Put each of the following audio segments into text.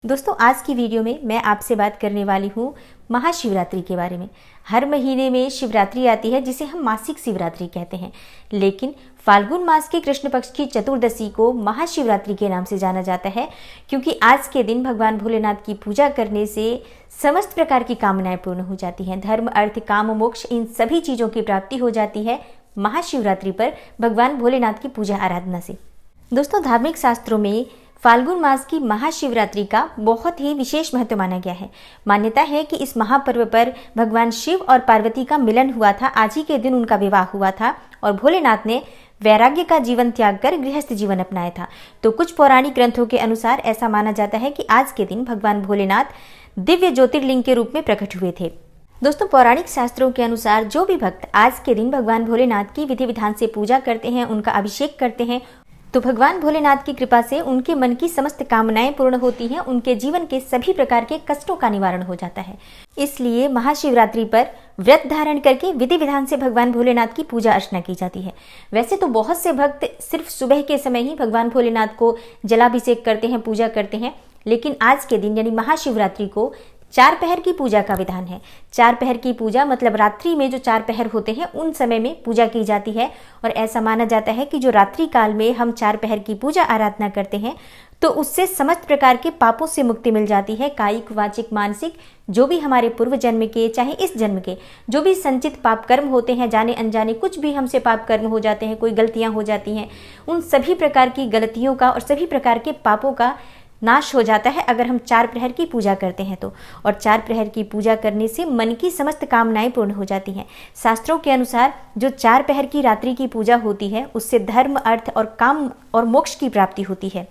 दोस्तों, आज की वीडियो में मैं आपसे बात करने वाली हूँ महाशिवरात्रि के बारे में। हर महीने में शिवरात्रि आती है जिसे हम मासिक शिवरात्रि कहते हैं, लेकिन फाल्गुन मास के कृष्ण पक्ष की चतुर्दशी को महाशिवरात्रि के नाम से जाना जाता है, क्योंकि आज के दिन भगवान भोलेनाथ की पूजा करने से समस्त प्रकार की कामनाएं पूर्ण हो जाती हैं। धर्म, अर्थ, काम, मोक्ष, इन सभी चीज़ों की प्राप्ति हो जाती है महाशिवरात्रि पर भगवान भोलेनाथ की पूजा आराधना से। दोस्तों, धार्मिक शास्त्रों में फाल्गुन मास की महाशिवरात्रि का बहुत ही विशेष महत्व माना गया है। मान्यता है कि इस महापर्व पर भगवान शिव और पार्वती का मिलन हुआ था। आज ही के दिन उनका विवाह हुआ था और भोलेनाथ ने वैराग्य का जीवन त्याग कर गृहस्थ जीवन अपनाया था। तो कुछ पौराणिक ग्रंथों के अनुसार ऐसा माना जाता है कि आज के दिन भगवान भोलेनाथ दिव्य ज्योतिर्लिंग के रूप में प्रकट हुए थे। दोस्तों, पौराणिक शास्त्रों के अनुसार जो भी भक्त आज के दिन भगवान भोलेनाथ की विधि विधान से पूजा करते हैं, उनका अभिषेक करते हैं, तो भगवान भोलेनाथ की कृपा से उनके मन की समस्त कामनाएं पूर्ण होती हैं। उनके जीवन के सभी प्रकार के कष्टों का निवारण हो जाता है। इसलिए महाशिवरात्रि पर व्रत धारण करके विधि विधान से भगवान भोलेनाथ की पूजा अर्चना की जाती है। वैसे तो बहुत से भक्त सिर्फ सुबह के समय ही भगवान भोलेनाथ को जलाभिषेक करते हैं, पूजा करते हैं, लेकिन आज के दिन यानी महाशिवरात्रि को 4 पहर की पूजा का विधान है। 4 पहर की पूजा मतलब रात्रि में जो 4 पहर होते हैं उन समय में पूजा की जाती है। और ऐसा माना जाता है कि जो रात्रि काल में हम 4 पहर की पूजा आराधना करते हैं तो उससे समस्त प्रकार के पापों से मुक्ति मिल जाती है। कायिक, वाचिक, मानसिक, जो भी हमारे पूर्व जन्म के चाहे इस जन्म के जो भी संचित पाप कर्म होते हैं, जाने अनजाने कुछ भी हमसे पाप कर्म हो जाते हैं, कोई गलतियां हो जाती हैं, उन सभी प्रकार की गलतियों का और सभी प्रकार के पापों का नाश हो जाता है अगर हम 4 प्रहर की पूजा करते हैं तो। और 4 प्रहर की पूजा करने से मन की समस्त कामनाएं पूर्ण हो जाती हैं। शास्त्रों के अनुसार जो 4 पहर की रात्रि की पूजा होती है उससे धर्म, अर्थ और काम और मोक्ष की प्राप्ति होती है।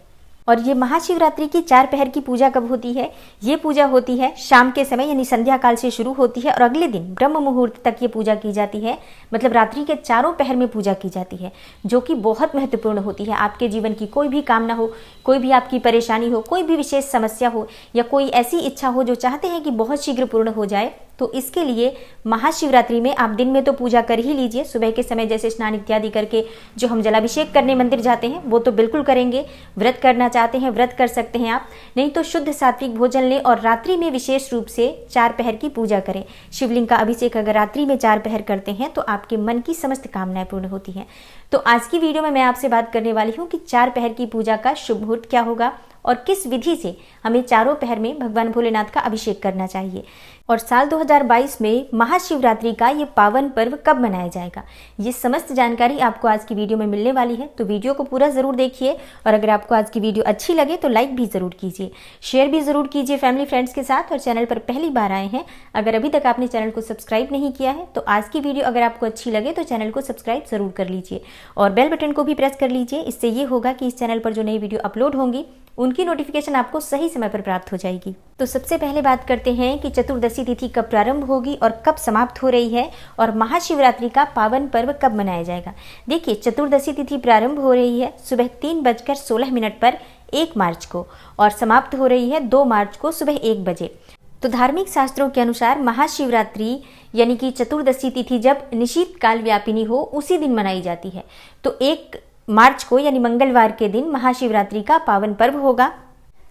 और ये महाशिवरात्रि की 4 पहर की पूजा कब होती है? ये पूजा होती है शाम के समय यानी संध्या काल से शुरू होती है और अगले दिन ब्रह्म मुहूर्त तक ये पूजा की जाती है। मतलब रात्रि के चारों पहर में पूजा की जाती है, जो कि बहुत महत्वपूर्ण होती है। आपके जीवन की कोई भी कामना हो, कोई भी आपकी परेशानी हो, कोई भी विशेष समस्या हो या कोई ऐसी इच्छा हो जो चाहते हैं कि बहुत शीघ्र पूर्ण हो जाए, तो इसके लिए महाशिवरात्रि में आप दिन में तो पूजा कर ही लीजिए। सुबह के समय जैसे स्नान इत्यादि करके जो हम जलाभिषेक करने मंदिर जाते हैं वो तो बिल्कुल करेंगे। व्रत करना चाहते हैं व्रत कर सकते हैं आप, नहीं तो शुद्ध सात्विक भोजन लें और रात्रि में विशेष रूप से 4 पहर की पूजा करें। शिवलिंग का अभिषेक अगर रात्रि में 4 पहर करते हैं तो आपके मन की समस्त कामनाएं पूर्ण होती हैं। तो आज की वीडियो में मैं आपसे बात करने वाली हूँ कि 4 पहर की पूजा का शुभ मुहूर्त क्या होगा और किस विधि से हमें चारों पहर में भगवान भोलेनाथ का अभिषेक करना चाहिए, और साल 2022 में महाशिवरात्रि का ये पावन पर्व कब मनाया जाएगा। ये समस्त जानकारी आपको आज की वीडियो में मिलने वाली है, तो वीडियो को पूरा जरूर देखिए। और अगर आपको आज की वीडियो अच्छी लगे तो लाइक भी जरूर कीजिए, शेयर भी जरूर कीजिए फैमिली फ्रेंड्स के साथ। और चैनल पर पहली बार आए हैं, अगर अभी तक आपने चैनल को सब्सक्राइब नहीं किया है तो आज की वीडियो अगर आपको अच्छी लगे तो चैनल को सब्सक्राइब जरूर कर लीजिए और बेल बटन को भी प्रेस कर लीजिए। इससे ये होगा कि इस चैनल पर जो नई वीडियो अपलोड होंगी उनकी नोटिफिकेशन आपको सही समय पर प्राप्त हो जाएगी। तो सबसे पहले बात करते हैं कि चतुर्दशी तिथि कब प्रारंभ होगी और कब समाप्त हो रही है, और महाशिवरात्रि का पावन पर्व कब मनाया जाएगा। देखिए, चतुर्दशी तिथि प्रारंभ हो रही है सुबह 3:16 पर 1 मार्च को और समाप्त हो रही है 2 मार्च को सुबह 1 बजे। तो धार्मिक शास्त्रों के अनुसार महाशिवरात्रि यानी कि चतुर्दशी तिथि जब निशीत काल व्यापिनी हो उसी दिन मनाई जाती है। तो 1 मार्च को यानी मंगलवार के दिन महाशिवरात्रि का पावन पर्व होगा।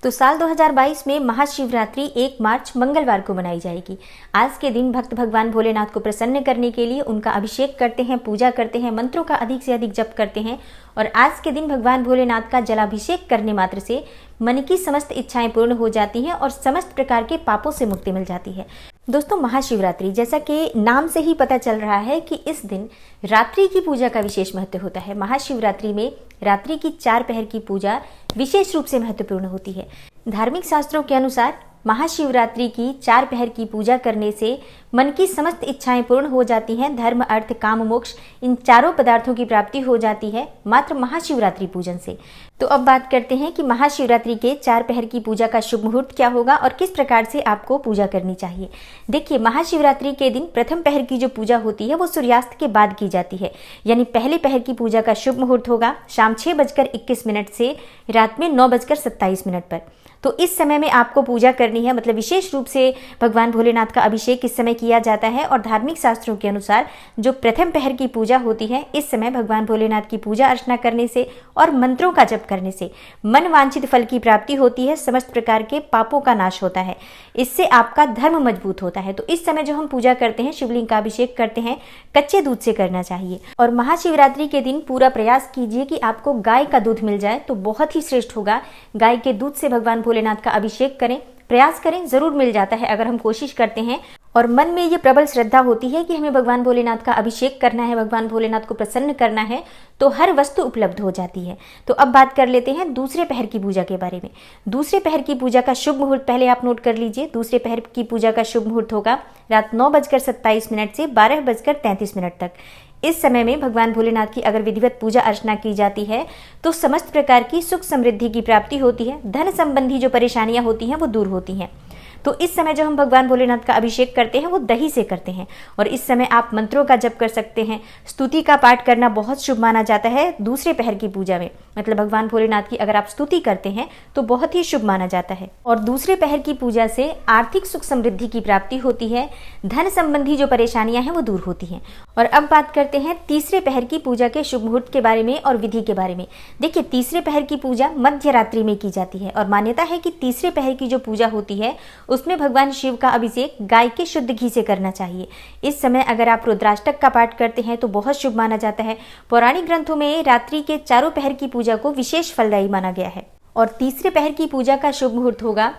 तो साल 2022 में महाशिवरात्रि 1 मार्च मंगलवार को मनाई जाएगी। आज के दिन भक्त भगवान भोलेनाथ को प्रसन्न करने के लिए उनका अभिषेक करते हैं, पूजा करते हैं, मंत्रों का अधिक से अधिक जप करते हैं। और आज के दिन भगवान भोलेनाथ का जलाभिषेक करने मात्र से मन की समस्त इच्छाएं पूर्ण हो जाती हैं और समस्त प्रकार के पापों से मुक्ति मिल जाती है। दोस्तों, महाशिवरात्रि जैसा कि नाम से ही पता चल रहा है कि इस दिन रात्रि की पूजा का विशेष महत्व होता है। महाशिवरात्रि में रात्रि की 4 पहर की पूजा विशेष रूप से महत्वपूर्ण होती है। धार्मिक शास्त्रों के अनुसार महाशिवरात्रि की 4 पहर की पूजा करने से मन की समस्त इच्छाएं पूर्ण हो जाती हैं। धर्म, अर्थ, काम, मोक्ष, इन चारों पदार्थों की प्राप्ति हो जाती है मात्र महाशिवरात्रि पूजन से। तो अब बात करते हैं कि महाशिवरात्रि के 4 पहर की पूजा का शुभ मुहूर्त क्या होगा और किस प्रकार से आपको पूजा करनी चाहिए। देखिए, महाशिवरात्रि के दिन प्रथम पहर की जो पूजा होती है वो सूर्यास्त के बाद की जाती है, यानी पहले पहर की पूजा का शुभ मुहूर्त होगा शाम 6:21 से रात में 9:27 पर। तो इस समय में आपको पूजा करनी है, मतलब विशेष रूप से भगवान भोलेनाथ का अभिषेक इस समय किया जाता है। और धार्मिक शास्त्रों के अनुसार जो प्रथम पहर की पूजा होती है, इस समय भगवान भोलेनाथ की पूजा अर्चना करने से और मंत्रों का जप करने से मन वांछित फल की प्राप्ति होती है, समस्त प्रकार के पापों का नाश होता है, इससे आपका धर्म मजबूत होता है। तो इस समय जो हम पूजा करते हैं, शिवलिंग का अभिषेक करते हैं, कच्चे दूध से करना चाहिए। और महाशिवरात्रि के दिन पूरा प्रयास कीजिए कि आपको गाय का दूध मिल जाए, तो बहुत ही श्रेष्ठ होगा। गाय के दूध से भगवान भोलेनाथ का अभिषेक करें, प्रयास करें, जरूर मिल जाता है अगर हम कोशिश करते हैं और मन में ये प्रबल श्रद्धा होती है कि हमें भगवान भोलेनाथ का अभिषेक करना है, भगवान भोलेनाथ को प्रसन्न करना है, तो हर वस्तु उपलब्ध हो जाती है। तो अब बात कर लेते हैं दूसरे पहर की पूजा के बारे में। दूसरे पहर की पूजा का शुभ मुहूर्त पहले आप नोट कर लीजिए। दूसरे पहर की पूजा का शुभ मुहूर्त होगा रात 9:27 से 12:33 तक। इस समय में भगवान भोलेनाथ की अगर विधिवत पूजा अर्चना की जाती है तो समस्त प्रकार की सुख समृद्धि की प्राप्ति होती है, धन संबंधी जो परेशानियां होती हैं वो दूर होती हैं। तो इस समय जो हम भगवान भोलेनाथ का अभिषेक करते हैं वो दही से करते हैं और इस समय आप मंत्रों का जप कर सकते हैं। स्तुति का पाठ करना बहुत शुभ माना जाता है दूसरे पहर की पूजा में, मतलब भगवान भोलेनाथ की अगर आप स्तुति करते हैं तो बहुत ही शुभ माना जाता है। और दूसरे पहर की पूजा से आर्थिक सुख समृद्धि की प्राप्ति होती है, धन संबंधी जो परेशानियां हैं वो दूर होती हैं। और अब बात करते हैं तीसरे पहर की पूजा के शुभ मुहूर्त के बारे में और विधि के बारे में। देखिए, तीसरे पहर की पूजा मध्य रात्रि में की जाती है और मान्यता है कि तीसरे पहर की जो पूजा होती है उसमें भगवान शिव का अभिषेक गाय के शुद्ध घी से करना चाहिए। इस समय अगर आप रुद्राष्टक का पाठ करते हैं तो बहुत शुभ माना जाता है। पौराणिक ग्रंथों में रात्रि के चारों पहर की पूजा को विशेष फलदायी माना गया है। और तीसरे पहर की पूजा का शुभ मुहूर्त होगा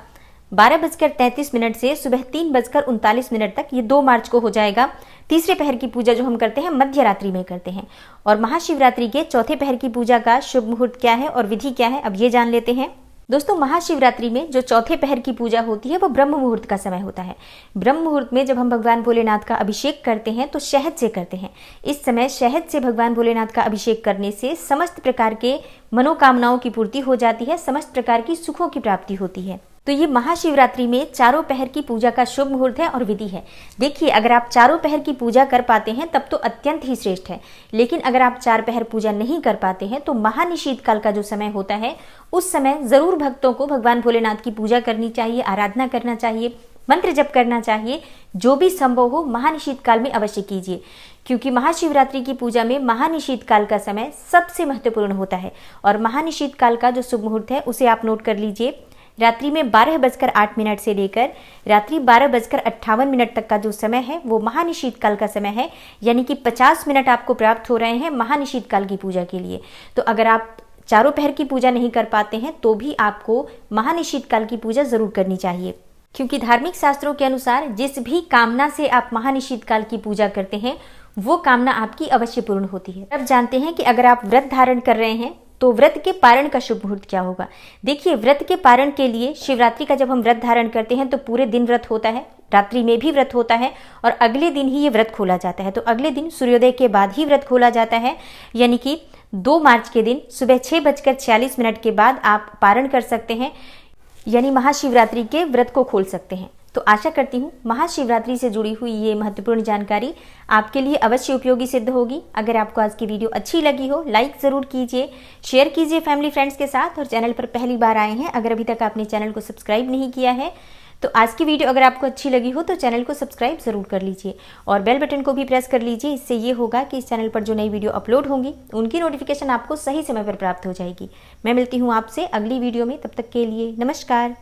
12:33 से सुबह 3:39 तक। ये 2 मार्च को हो जाएगा। तीसरे पहर की पूजा जो हम करते हैं मध्य रात्रि में करते हैं। और महाशिवरात्रि के चौथे पहर की पूजा का शुभ मुहूर्त क्या है और विधि क्या है, अब ये जान लेते हैं। दोस्तों, महाशिवरात्रि में जो चौथे पहर की पूजा होती है वो ब्रह्म मुहूर्त का समय होता है। ब्रह्म मुहूर्त में जब हम भगवान भोलेनाथ का अभिषेक करते हैं तो शहद से करते हैं। इस समय शहद से भगवान भोलेनाथ का अभिषेक करने से समस्त प्रकार के मनोकामनाओं की पूर्ति हो जाती है, समस्त प्रकार की सुखों की प्राप्ति होती है। तो ये महाशिवरात्रि में चारों पहर की पूजा का शुभ मुहूर्त है और विधि है। देखिए, अगर आप चारों पहर की पूजा कर पाते हैं तब तो अत्यंत ही श्रेष्ठ है, लेकिन अगर आप 4 पहर पूजा नहीं कर पाते हैं तो महानिशीत काल का जो समय होता है उस समय जरूर भक्तों को भगवान भोलेनाथ की पूजा करनी चाहिए, आराधना करना चाहिए, मंत्र जप करना चाहिए। जो भी संभव हो महानिशीत काल में अवश्य कीजिए, क्योंकि महाशिवरात्रि की पूजा में महानिशीत काल का समय सबसे महत्वपूर्ण होता है। और महानिशीत काल का जो शुभ मुहूर्त है उसे आप नोट कर लीजिए। रात्रि में 12:08 से लेकर रात्रि 12:58 तक का जो समय है वो महानिशीत काल का समय है, यानी कि 50 मिनट आपको प्राप्त हो रहे हैं महानिशीत काल की पूजा के लिए। तो अगर आप चारों पहर की पूजा नहीं कर पाते हैं तो भी आपको महानिशीत काल की पूजा जरूर करनी चाहिए, क्योंकि धार्मिक शास्त्रों के अनुसार जिस भी कामना से आप महानिशीत काल की पूजा करते हैं वो कामना आपकी अवश्य पूर्ण होती है। अब जानते हैं कि अगर आप व्रत धारण कर रहे हैं तो व्रत के पारण का शुभ मुहूर्त क्या होगा। देखिए, व्रत के पारण के लिए शिवरात्रि का जब हम व्रत धारण करते हैं तो पूरे दिन व्रत होता है, रात्रि में भी व्रत होता है और अगले दिन ही ये व्रत खोला जाता है। तो अगले दिन सूर्योदय के बाद ही व्रत खोला जाता है, यानी कि 2 मार्च के दिन सुबह 6:46 के बाद आप पारण कर सकते हैं, यानी महाशिवरात्रि के व्रत को खोल सकते हैं। तो आशा करती हूँ महाशिवरात्रि से जुड़ी हुई ये महत्वपूर्ण जानकारी आपके लिए अवश्य उपयोगी सिद्ध होगी। अगर आपको आज की वीडियो अच्छी लगी हो, लाइक ज़रूर कीजिए, शेयर कीजिए फैमिली फ्रेंड्स के साथ। और चैनल पर पहली बार आए हैं, अगर अभी तक आपने चैनल को सब्सक्राइब नहीं किया है तो आज की वीडियो अगर आपको अच्छी लगी हो तो चैनल को सब्सक्राइब ज़रूर कर लीजिए और बेल बटन को भी प्रेस कर लीजिए। इससे ये होगा कि इस चैनल पर जो नई वीडियो अपलोड होंगी उनकी नोटिफिकेशन आपको सही समय पर प्राप्त हो जाएगी। मैं मिलती हूँ आपसे अगली वीडियो में, तब तक के लिए नमस्कार।